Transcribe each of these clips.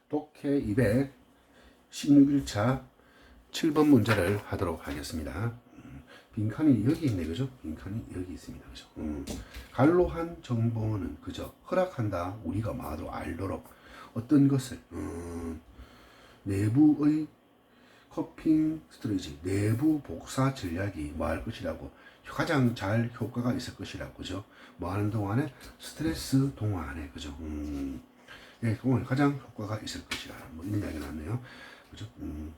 독해 216일차 7번 문제를 하도록 하겠습니다. 빈칸이 여기 있네, 그죠? 빈칸이 여기 있습니다, 그죠? 갈로한 정보는 그저 허락한다. 우리가 마도 알도록 어떤 것을 내부의 커핑 스트레지, 내부 복사 전략이 뭐 할 것이라고 가장 잘 효과가 있을 것이라고, 그죠? 뭐 하는 동안에 스트레스 동안에, 그죠? 예, 그건 가장 효과가 있을 것이라 뭐 이런 이야기가 나왔네요. 그죠?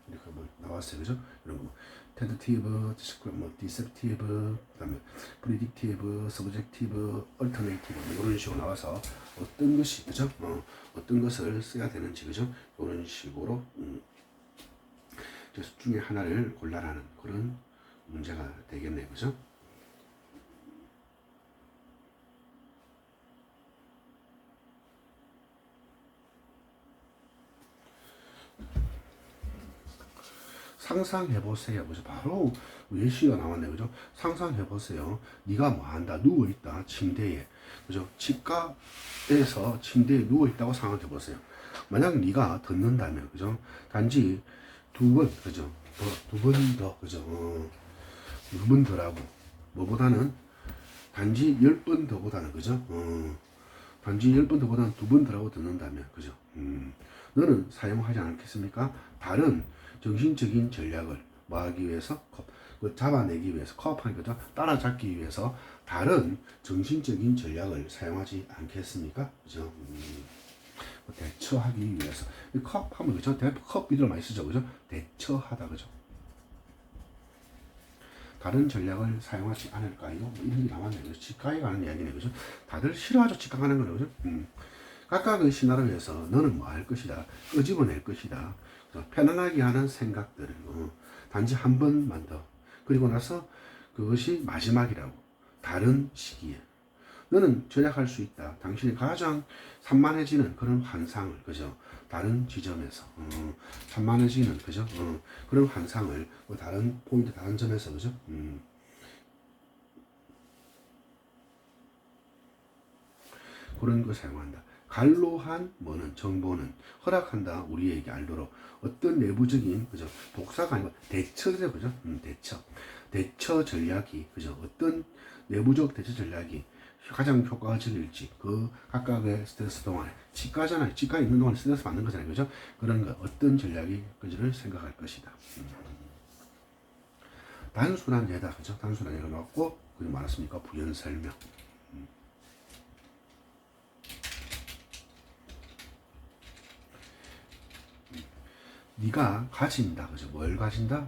이렇게 뭐 나왔어요, 그죠? 이런 거 뭐 텐터티브, 뭐 디셉티브, 그다음에 프리딕티브, 서브젝티브, 얼터네이티브 뭐 이런 식으로 나와서 어떤 것이, 그죠? 어떤 것을 써야 되는지, 그죠? 이런 식으로 중에 하나를 골라라는 그런 문제가 되겠네요, 그죠? 상상해보세요. 그죠? 바로 예시가 나왔네요. 그죠? 상상해보세요. 네가 뭐 한다. 누워있다. 침대에. 그죠? 치과에서 침대에 누워있다고 상상해보세요. 만약 네가 듣는다면, 그죠? 단지 두 번, 그죠? 두 번 더, 그죠? 두 번 더라고. 뭐보다는 단지 10번 더보다는, 그죠? 단지 10번 더보다는 두 번 더라고 듣는다면, 그죠? 너는 사용하지 않겠습니까? 다른 정신적인 전략을 뭐 하기 위해서 잡아내기 위해서 코업하는 거죠. 따라잡기 위해서 다른 정신적인 전략을 사용하지 않겠습니까? 그죠? 대처하기 위해서 코업하면 그죠? 컵 이들 많이 쓰죠, 그죠? 대처하다, 그죠? 다른 전략을 사용하지 않을까요? 뭐 이런 게 나왔네요. 치과에 가는 이야기네, 그죠? 다들 싫어하죠, 치과 가는 거는, 그죠? 각각의 시나리오에서 너는 뭐 할 것이다, 끄집어낼 것이다, 편안하게 하는 생각들을 단지 한 번만 더, 그리고 나서 그것이 마지막이라고. 다른 시기에 너는 절약할 수 있다. 당신이 가장 산만해지는 그런 환상을, 그죠? 다른 지점에서 산만해지는, 그죠? 그런 환상을 다른 포인트, 다른 점에서, 그죠? 그런 걸 사용한다. 갈로한 뭐는 정보는 허락한다. 우리에게 알도록 어떤 내부적인, 그죠? 복사가 아니고 대처죠, 그죠? 대처 전략이, 그죠? 어떤 내부적 대처 전략이 가장 효과적일지, 그 각각의 스트레스 동안에 치과잖아요. 치과에 있는 동안에 스트레스 받는 거잖아요, 그죠? 그런 거 어떤 전략이 그지를 생각할 것이다. 단순한 예다, 그죠? 단순한 예가 나왔고, 그리고 말했습니까? 부연 설명. 네가 가진다, 그죠? 뭘 가진다?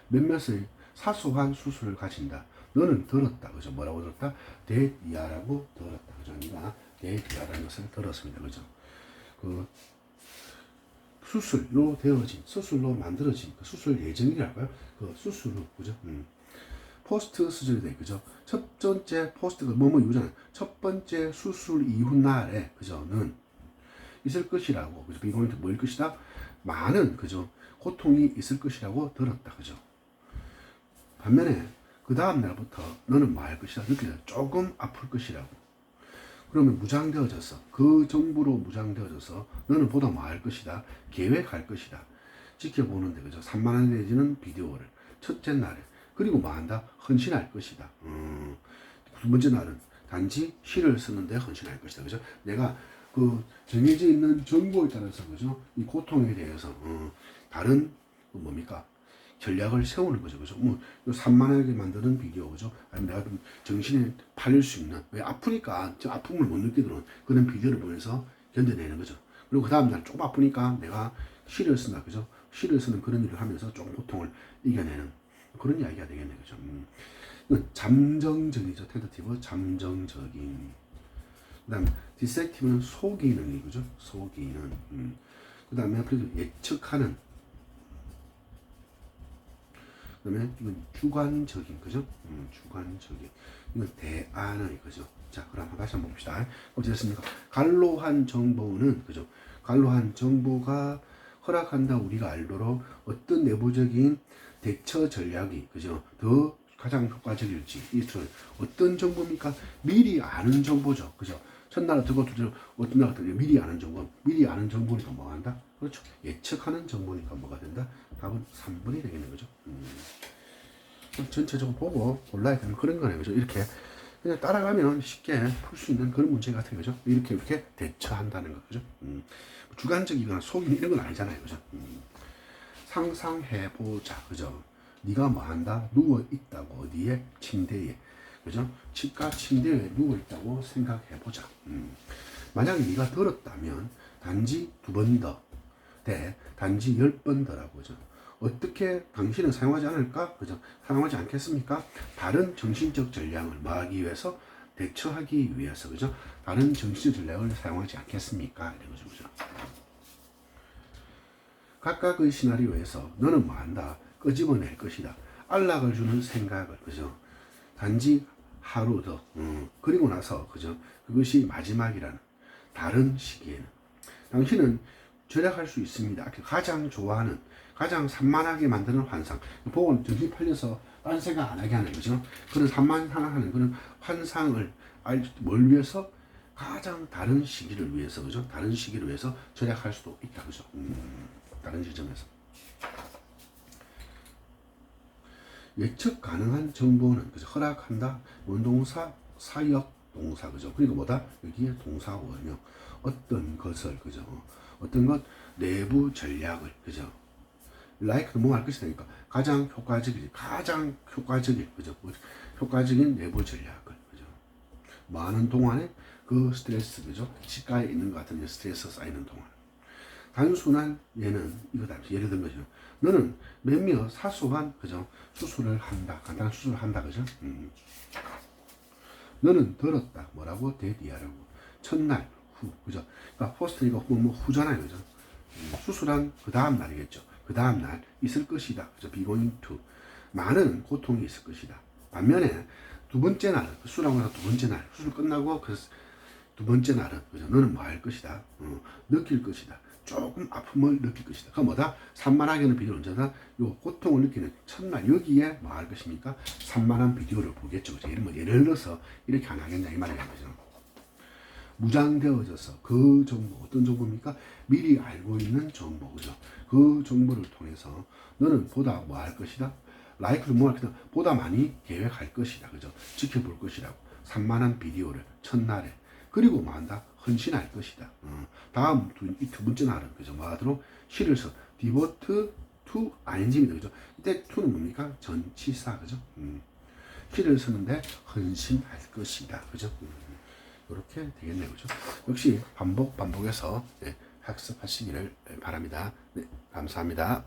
몇몇의 사소한 수술을 가진다. 너는 들었다, 그죠? 뭐라고 들었다? 데디아라고 들었다, 그죠? 네가 데디아라는 것을 들었습니다, 그죠? 그 수술로 되어진, 수술로 만들어진 그 수술 예정이랄까요? 그 수술로, 그죠? 포스트 수술이 그죠? 첫 번째 포스트가 뭐뭐 이후잖아요. 첫 번째 수술 이후 날에, 그죠?는 있을 것이라고, 그죠? 비공인트 뭐일 것이다? 많은, 그죠? 고통이 있을 것이라고 들었다, 그죠? 반면에 그 다음 날부터 너는 뭐 할 것이다? 느끼다. 조금 아플 것이라고. 그러면 무장되어져서, 그 정보로 무장되어져서 너는 보다 뭐 할 것이다? 계획할 것이다. 지켜보는데, 그죠? 산만해지는 비디오를 첫째 날에, 그리고 뭐 한다? 헌신할 것이다. 두 번째 날은 단지 시를 쓰는데 헌신할 것이다, 그죠? 내가 그 정해져 있는 정보에 따라서, 그죠? 이 고통에 대해서 다른 뭡니까? 전략을 세우는 거죠, 그죠? 뭐 산만하게 만드는 비디오, 그죠? 아니면 내가 좀 정신에 팔릴 수 있는, 왜 아프니까 저 아픔을 못 느끼도록 그런 비디오를 보면서 견뎌내는 거죠. 그리고 그 다음 날 조금 아프니까 내가 시를 쓴다, 그죠? 시를 쓰는 그런 일을 하면서 조금 고통을 이겨내는 그런 이야기가 되겠네요, 그죠? 잠정적이죠, 텐터티브, 잠정적인. 그 다음에 디섹티브는 속이는 이거죠. 속이는. 그 다음에 예측하는. 그 다음에 이건 주관적인, 그죠? 주관적인. 이건 대안의, 그죠? 자, 그럼 다시 한번 봅시다. 어떻게 됐습니까? 갈로한 정보는, 그죠? 갈로한 정보가 허락한다. 우리가 알도록 어떤 내부적인 대처 전략이, 그죠? 더 가장 효과적일지. 이 어떤 정보입니까? 미리 아는 정보죠. 그죠? 첫날 어떻고 어떤 날 어떻게 미리 아는 정보. 미리 아는 정보니까 뭐 한다? 그렇죠. 예측하는 정보니까 뭐가 된다? 답은 3번이 되겠는 거죠. 전체적으로 보고 골라야 되는 그런 거네요. 그죠? 이렇게 그냥 따라가면 쉽게 풀 수 있는 그런 문제 같은 거죠. 이렇게 대처한다는 거. 그죠? 주관적이거나 속임 이런 건 아니잖아요. 그죠? 상상해보자. 그죠? 네가 뭐 한다? 누워 있다고. 어디에? 침대에. 그죠? 치과 침대에 누워 있다고 생각해보자. 만약에 네가 들었다면 단지 2번 더 대 단지 10번 더라고. 그죠? 어떻게 당신은 사용하지 않을까? 그죠? 사용하지 않겠습니까? 다른 정신적 전략을 뭐하기 위해서? 대처하기 위해서. 그죠? 다른 정신적 전략을 사용하지 않겠습니까? 이런 거죠. 그죠? 각각의 시나리오에서 너는 뭐 한다? 끄집어낼 것이다. 안락을 주는 생각을. 그죠? 단지 하루 더. 그리고 나서. 그죠? 그것이 마지막이라는 다른 시기에는 당신은 절약할 수 있습니다. 가장 좋아하는, 가장 산만하게 만드는 환상. 보고 정신 팔려서 딴 생각 안 하게 하는 거죠. 그런 산만하는 그런 환상을 뭘 위해서? 가장 다른 시기를 위해서. 그죠? 다른 시기를 위해서 절약할 수도 있다. 그죠? 다른 지점에서. 예측 가능한 정보는, 그죠? 허락한다. 원동사, 사역, 동사. 그죠? 그리고 뭐다? 여기에 동사 원형. 어떤 것을. 그죠? 어떤 것, 내부 전략을. 그죠? like는 뭐 할 것이다니까. 가장 효과적이지. 가장 효과적인. 그죠? 효과적인 내부 전략을. 그죠? 많은 동안에 그 스트레스. 그죠? 치과에 있는 것 같은 스트레스 쌓이는 동안. 단순한 예는 이거다. 예를 든 거죠. 너는 몇몇 사소한, 그죠? 수술을 한다. 간단한 수술을 한다. 그죠? 너는 들었다. 뭐라고? 대디하라고. 첫날, 후. 그죠? 그러니까 포스트니까 후잖아요. 그죠? 수술한 그 다음 날이겠죠. 그 다음 날 있을 것이다. 그죠? be going to. 많은 고통이 있을 것이다. 반면에 2번째 날, 수술하고 나서 2번째 날, 수술 끝나고 그 2번째 날은, 그죠? 너는 뭐 할 것이다. 느낄 것이다. 조금 아픔을 느낄 것이다. 그 뭐다? 산만하게는 비디오 언제다? 요 고통을 느끼는 첫날 여기에 뭐 할 것입니까? 산만한 비디오를 보겠죠. 그죠? 예를 들어서 이렇게 안 하겠냐 이 말이야. 그죠? 무장되어져서 그 정보, 어떤 정보입니까? 미리 알고 있는 정보. 그죠? 그 정보를 통해서 너는 보다 뭐 할 것이다? 라이크를 뭐 할 것이다? 보다 많이 계획할 것이다. 그죠? 지켜볼 것이라고. 산만한 비디오를 첫날에. 그리고 뭐 한다? 헌신할 것이다. 다음 이 2번째 날은, 그죠? 뭐 하도록? 시를 써. devote to ing입니다. 그죠? 이때 to는 뭡니까? 전치사. 그죠? 시를 쓰는데 헌신할 것이다. 그죠? 이렇게 되겠네요. 그죠? 역시 반복해서 학습하시기를 바랍니다. 네, 감사합니다.